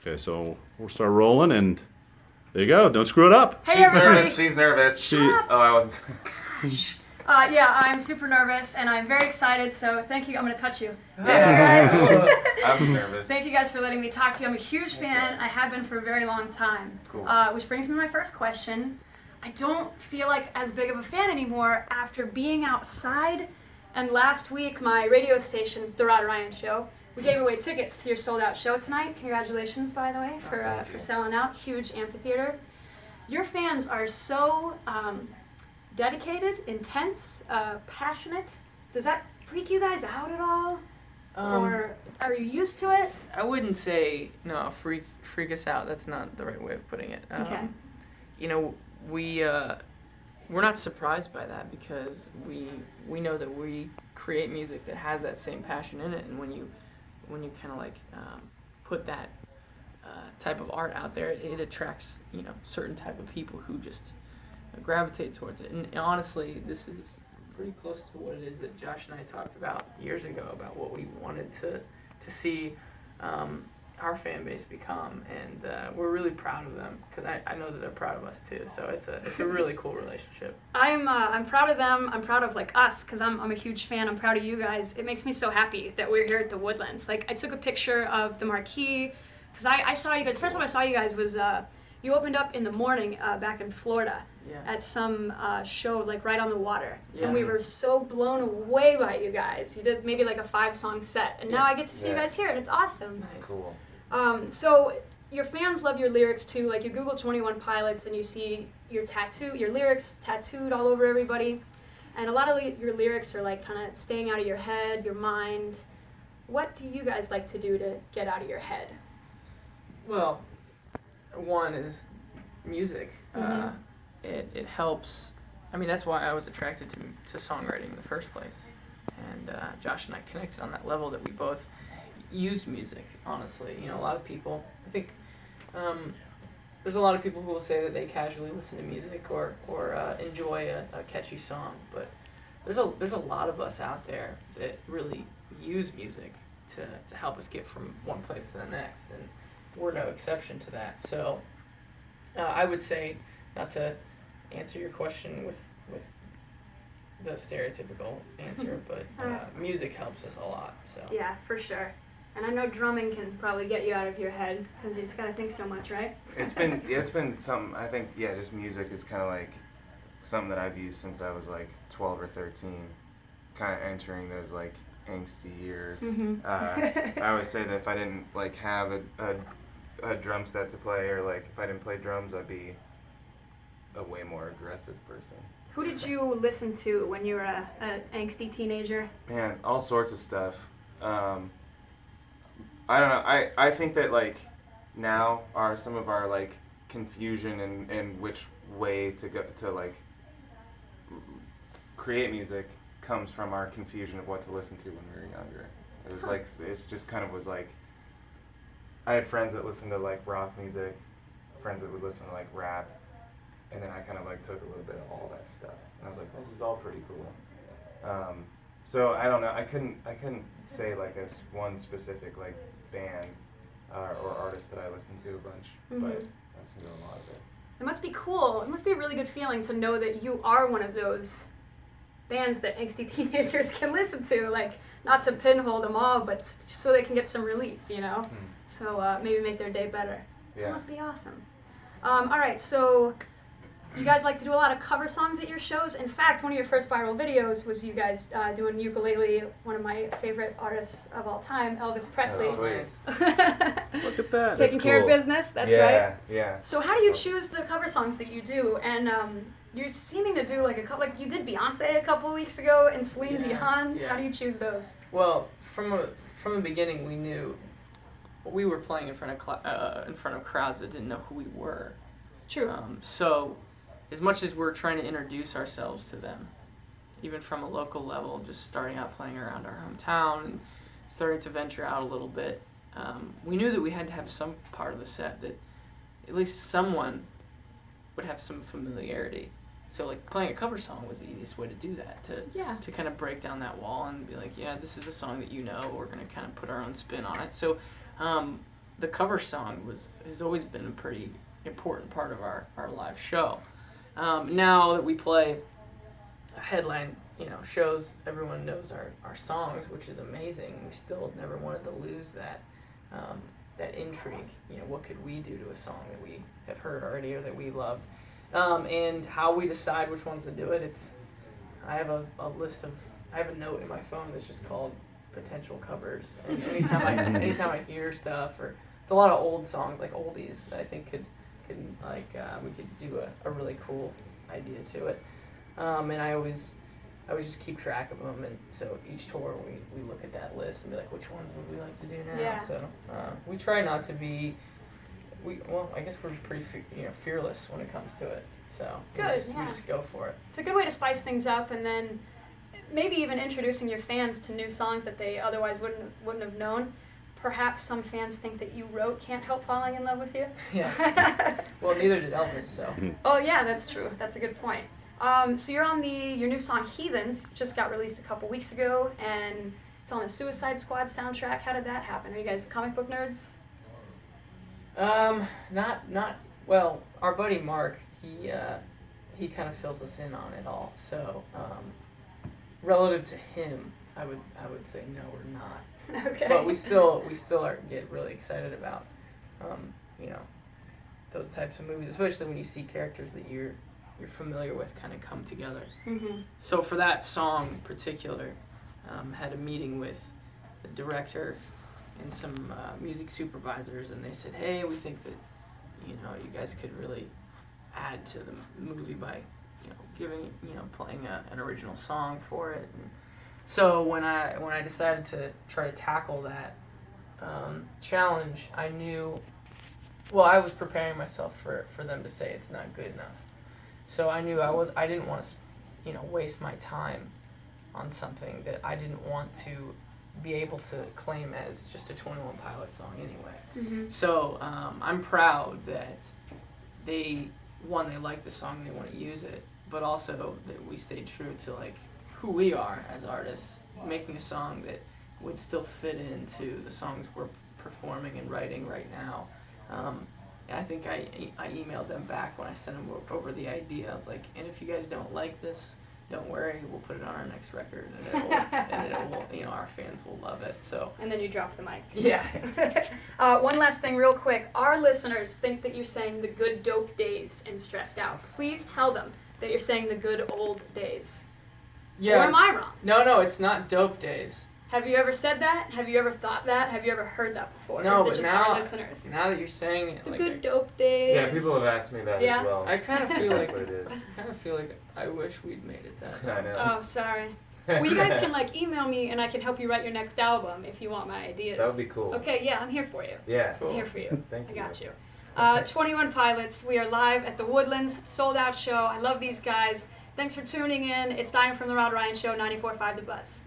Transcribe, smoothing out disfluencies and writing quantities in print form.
Okay, so we'll start rolling, and there you go. Don't screw it up. Hey, She's everybody. nervous. She's nervous. She, Oh, I wasn't. Yeah, I'm super nervous and I'm very excited, so thank you. I'm going to touch you. Yeah. I'm nervous. Thank you guys for letting me talk to you. I'm a huge fan. I have been for a very long time. Cool. Which brings me to my first question. I don't feel like as big of a fan anymore after being outside. And last week, my radio station, The Rod Ryan Show, we gave away tickets to your sold-out show tonight. Congratulations, by the way, for selling out. Huge amphitheater. Your fans are so dedicated, intense, passionate. Does that freak you guys out at all? Or are you used to it? I wouldn't say freak us out. That's not the right way of putting it. Okay. You know, we're not surprised by that because we know that we create music that has that same passion in it, and when you kind of like put that type of art out there, it attracts certain type of people who just gravitate towards it. And honestly, this is pretty close to what it is that Josh and I talked about years ago about what we wanted to see our fan base become, and we're really proud of them because I know that they're proud of us too. So it's a really cool relationship. I'm proud of them. I'm proud of like us because I'm a huge fan. I'm proud of you guys. It makes me so happy that we're here at the Woodlands. Like I took a picture of the marquee because I saw you guys. First time I saw you guys was you opened up in the morning back in Florida. Yeah. At some show like right on the water, Yeah. and we were so blown away by you guys. You did maybe like a 5-song set, and now I get to see you guys here, and it's awesome. That's cool. So your fans love your lyrics too. Like you Google 21 Pilots and you see your lyrics tattooed all over everybody, and a lot of your lyrics are like kind of staying out of your head, your mind. What do you guys like to do to get out of your head? Well, one is music. Mm-hmm. It helps. I mean, that's why I was attracted to songwriting in the first place. And Josh and I connected on that level that we both used music, honestly. A lot of people, I think, there's a lot of people who will say that they casually listen to music or enjoy a catchy song. But there's a lot of us out there that really use music to help us get from one place to the next. And we're no exception to that. So I would say, not to answer your question with the stereotypical answer, but music helps us a lot. So Yeah, for sure. And I know drumming can probably get you out of your head because you just gotta think so much, right? It's been something. I think just music is kind of like something that I've used since I was like 12 or 13, kind of entering those like angsty years. Mm-hmm. I always say that if I didn't like have a drum set to play, or like if I didn't play drums, I'd be a way more aggressive person. Who did you listen to when you were an angsty teenager? Man, all sorts of stuff. I don't know. I think that like now are some of our like confusion and which way to go to like create music comes from our confusion of what to listen to when we were younger. It was like it just kind of was like I had friends that listened to like rock music, friends that would listen to like rap. And then I kind of like took a little bit of all that stuff, and I was like, "This is all pretty cool." So I don't know. I couldn't say like one specific like band or artist that I listened to a bunch, but I listened to a lot of it. It must be cool. It must be a really good feeling to know that you are one of those bands that angsty teenagers can listen to. Like, not to pinhole them all, but so they can get some relief, So maybe make their day better. Yeah. It must be awesome. All right, so you guys like to do a lot of cover songs at your shows. In fact, one of your first viral videos was you guys doing ukulele, one of my favorite artists of all time, Elvis Presley. Oh, sweet. look at that. Taking care of business, that's right. Yeah. So how do you choose the cover songs that you do? And you're seeming to do like you did Beyonce a couple of weeks ago and Celine Dion. Yeah. How do you choose those? Well, from the beginning, we knew we were playing in front of crowds that didn't know who we were. True. So, as much as we're trying to introduce ourselves to them, even from a local level, just starting out playing around our hometown and starting to venture out a little bit, we knew that we had to have some part of the set that at least someone would have some familiarity. So like playing a cover song was the easiest way to do that, to kind of break down that wall and be like, yeah, this is a song that we're going to kind of put our own spin on it. So the cover song has always been a pretty important part of our live show. Now that we play headline, shows, everyone knows our songs, which is amazing. We still never wanted to lose that intrigue. What could we do to a song that we have heard already or that we loved? And how we decide which ones to do it, I have a note in my phone that's just called potential covers. And anytime I hear stuff, or it's a lot of old songs, like oldies, that I think we could do a really cool idea to it. And I always just keep track of them, and so each tour we look at that list and be like, which ones would we like to do now? Yeah. So we try not to be, I guess we're pretty fearless when it comes to it. So we just go for it. It's a good way to spice things up, and then maybe even introducing your fans to new songs that they otherwise wouldn't have known. Perhaps some fans think that you wrote Can't Help Falling in Love with You. Yeah. Well, neither did Elvis, so. Oh yeah, that's true. That's a good point. So you're on your new song Heathens, just got released a couple weeks ago, and it's on the Suicide Squad soundtrack. How did that happen? Are you guys comic book nerds? Well, our buddy Mark, he kind of fills us in on it all. So, relative to him, I would say no, we're not. Okay. But we still get really excited about, those types of movies, especially when you see characters that you're familiar with kind of come together. Mm-hmm. So for that song in particular, had a meeting with the director and some music supervisors, and they said, hey, we think that you guys could really add to the movie by playing an original song for it. And so when I decided to try to tackle that challenge, I knew, I was preparing myself for them to say it's not good enough. So I knew I didn't want to, waste my time on something that I didn't want to be able to claim as just a 21 Pilot song anyway. Mm-hmm. So I'm proud that they like the song and they want to use it, but also that we stayed true to who we are as artists, making a song that would still fit into the songs we're performing and writing right now. I think I emailed them back when I sent them over the idea. I was like, and if you guys don't like this, don't worry, we'll put it on our next record, and it will, our fans will love it. So. And then you drop the mic. Yeah. One last thing real quick. Our listeners think that you're saying the good dope days and stressed out. Please tell them that you're saying the good old days. Yeah. Or am I wrong? No, it's not dope days. Have you ever said that? Have you ever thought that? Have you ever heard that before? No, or is it but just now, our listeners? now that you're saying it, The like good dope days. Yeah, people have asked me that as well. I kind of feel That's like what it is. I wish we'd made it that. I know. Oh, sorry. Well, you guys can email me and I can help you write your next album if you want my ideas. That would be cool. Okay, yeah, I'm here for you. Yeah. I'm here for you. Thank you. I got you. 21 Pilots, we are live at the Woodlands, sold out show. I love these guys. Thanks for tuning in. It's Dinah from the Rod Ryan Show, 94.5 The Buzz.